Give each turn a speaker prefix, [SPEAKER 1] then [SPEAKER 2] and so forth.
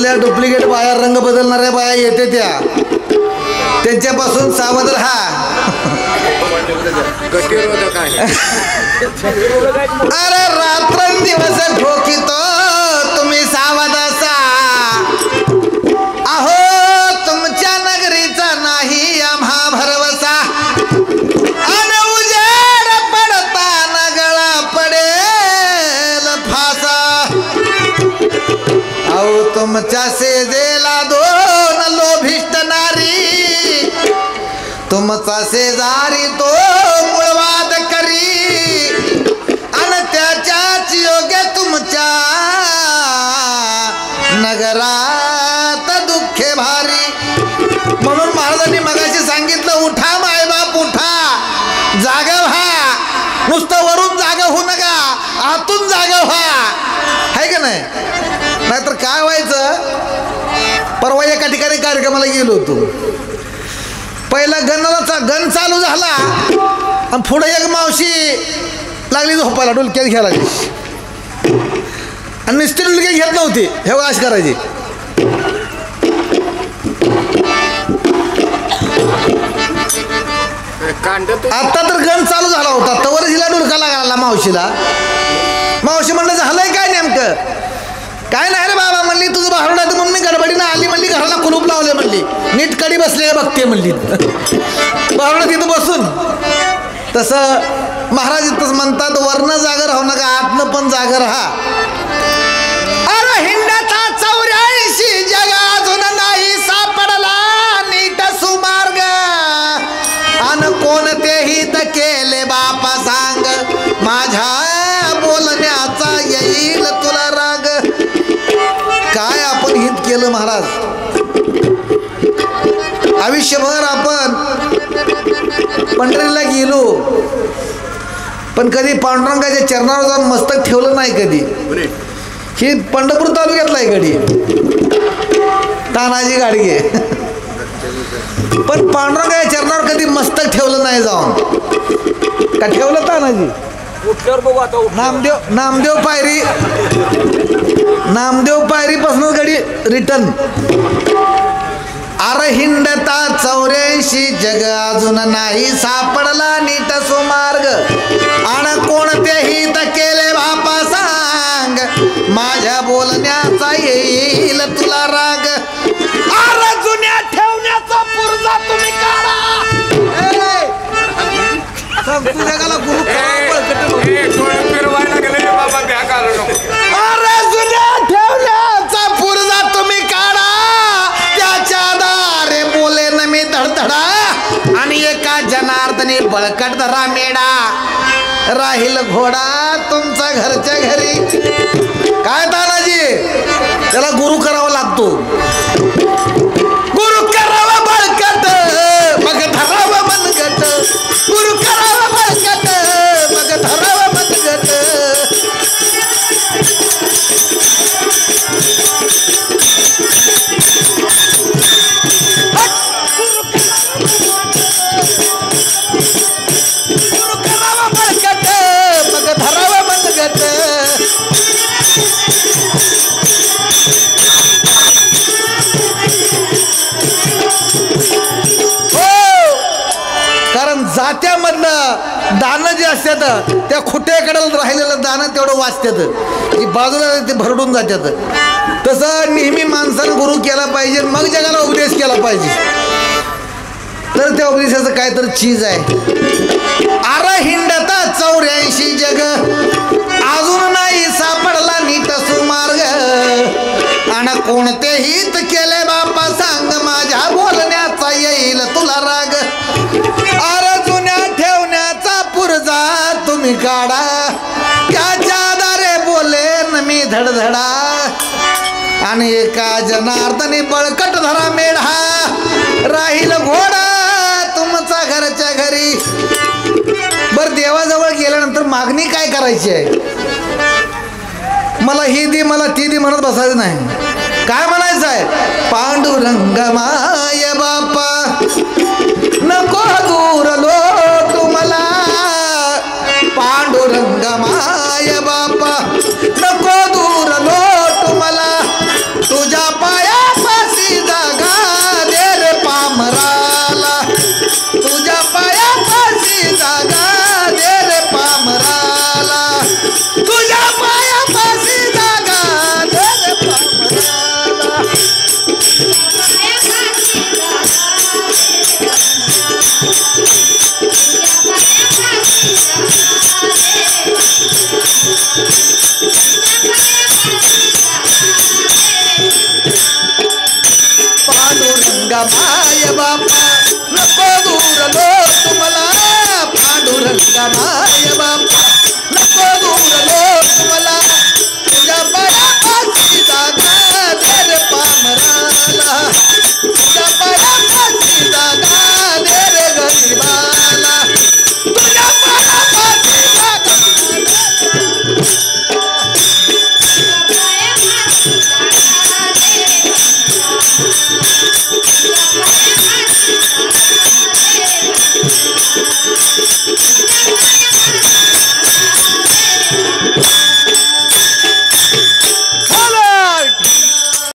[SPEAKER 1] असल्या डुप्लिकेट बाया, रंग बदलणाऱ्या बाया येते त्या, त्यांच्यापासून सावध राहा. अरे रात्रंदिवस ठोकितो तुम्ही सावध असा. अहो तुमच्या नगरीचा नाही आम्हा भरवसा. अन उजेड पडताना गळा पडेल फासा. अहो तुमच्या सेजेला दोन लोभिष्ट नारी. तुमचा शेजारी तो मुळवाद करी. आणि त्याच्याच योग्य तुमच्या नगरात दुःखे भारी. म्हणून महाराजांनी मगाशी सांगितलं, उठा मायबाप उठा, जागा व्हा. नुसतं वरून जागा होऊ नका, आतून जागा व्हा. आहे का नाही? नाहीतर काय व्हायचं, परवा एका ठिकाणी कार्यक्रमाला गेलो होतो. पहिला गण चालू झाला आणि पुढे एक मावशी लागली झोपायला, डुलक्यात घ्यायला आणि नुसती डुलक्यात घेत नव्हती, हे अशी करायची. आता तर गण चालू झाला होता, तवर हिला डुलका लागला मावशीला. मावशी म्हणलं झालंय काय नेमकं? काय नाही रे बाबा म्हणली, तुझं भारुडा तर म्हणून मी गडबडीनं आली म्हणली, घराला कुलूप लावले म्हणली, नीट कडी बसले बघते म्हणली. भारुडा तिथं बसून. तसं महाराज इथंच म्हणतात, वरनं जागर राहू नका, आतनं पण जागर राहा. अरे हिंडाचा 84 जग अजून नाही सापडला नीट सुमार्ग. अन कोणतेही तर केले बापा सांग, माझ्या बोलण्याचा येईल तुला राग. काय आपण हित केलं महाराज. आयुष्यभर आपण पंढरीला गेलो, पण कधी पांडुरंगाच्या चरणावर जाऊन मस्तक ठेवलं नाही. कधी ही पंढरपूर तालुक्यातला आहे गडी, तानाजी गाडगे. पण पांडुरंगाच्या चरणावर कधी मस्तक ठेवलं नाही जाऊन. का ठेवलं तानाजी? नामदेव पायरी पासून गडी रिटर्न. अरे हिंडता 84 जग अजून नाही सापडला नीट सुमार्ग. आणि कोणतेही तर केले बापा सांग, माझ्या बोलण्याचा येईल तुला राग. अरे जुन्या ठेवण्याचा पुरजा तुम्ही काढा. जगाला गुरु अरे जुन्या ठेवण्याचा पुरजा तुम्ही काढा. त्याच्या दारे बोले न मी धडधडा. आणि एका जनार्दनी बळकट धरा मेडा. राहील घोडा तुमचा घरच्या घरी. काय तानाजी, त्याला गुरु करावा लागतो. गुरु करावा बळकट मग धरावा मनगट. गुरु करावा बळकट मग धरावा मनगट. गुरु करावा बळकट मग धरावा मनगट. कारण जात्यामधलं दानं जे असतात त्या खुट्याकडे राहिलेलं दानं तेवढं वाचतात, की बाजूला ते भरडून जातात. तसं नेहमी माणसानं गुरु केला पाहिजे, मग जगाला उपदेश केला पाहिजे. तर त्या उपदेशाचं काय तर चीज आहे. अरे हिंडता 84 जग अजून नाही सापडला नीट सुमार्ग. आणि कोणतेही केले बापा सांग, माझ्या बोलण्याचा येईल तुला राग. अरे जुन्या ठेवण्याचा पुरजा तुम्ही काढा. त्याच्या दारे बोले न मी धडधडा. आणि एका जनार्दनी बळकट धरा मेढा. राहील घोडा तुमचा घरच्या घरी. बर देवाजवळ गेल्यानंतर मागणी काय करायची आहे? मला ही दे मला ती दे म्हणत बसायचं नाही. काय म्हणायचं आहे? पांडुरंग माय बापा नको दूर लोटू मला. पांडुरंग माय बापा नको दूर लोटू मला. तुझ्या पाय
[SPEAKER 2] Thank you.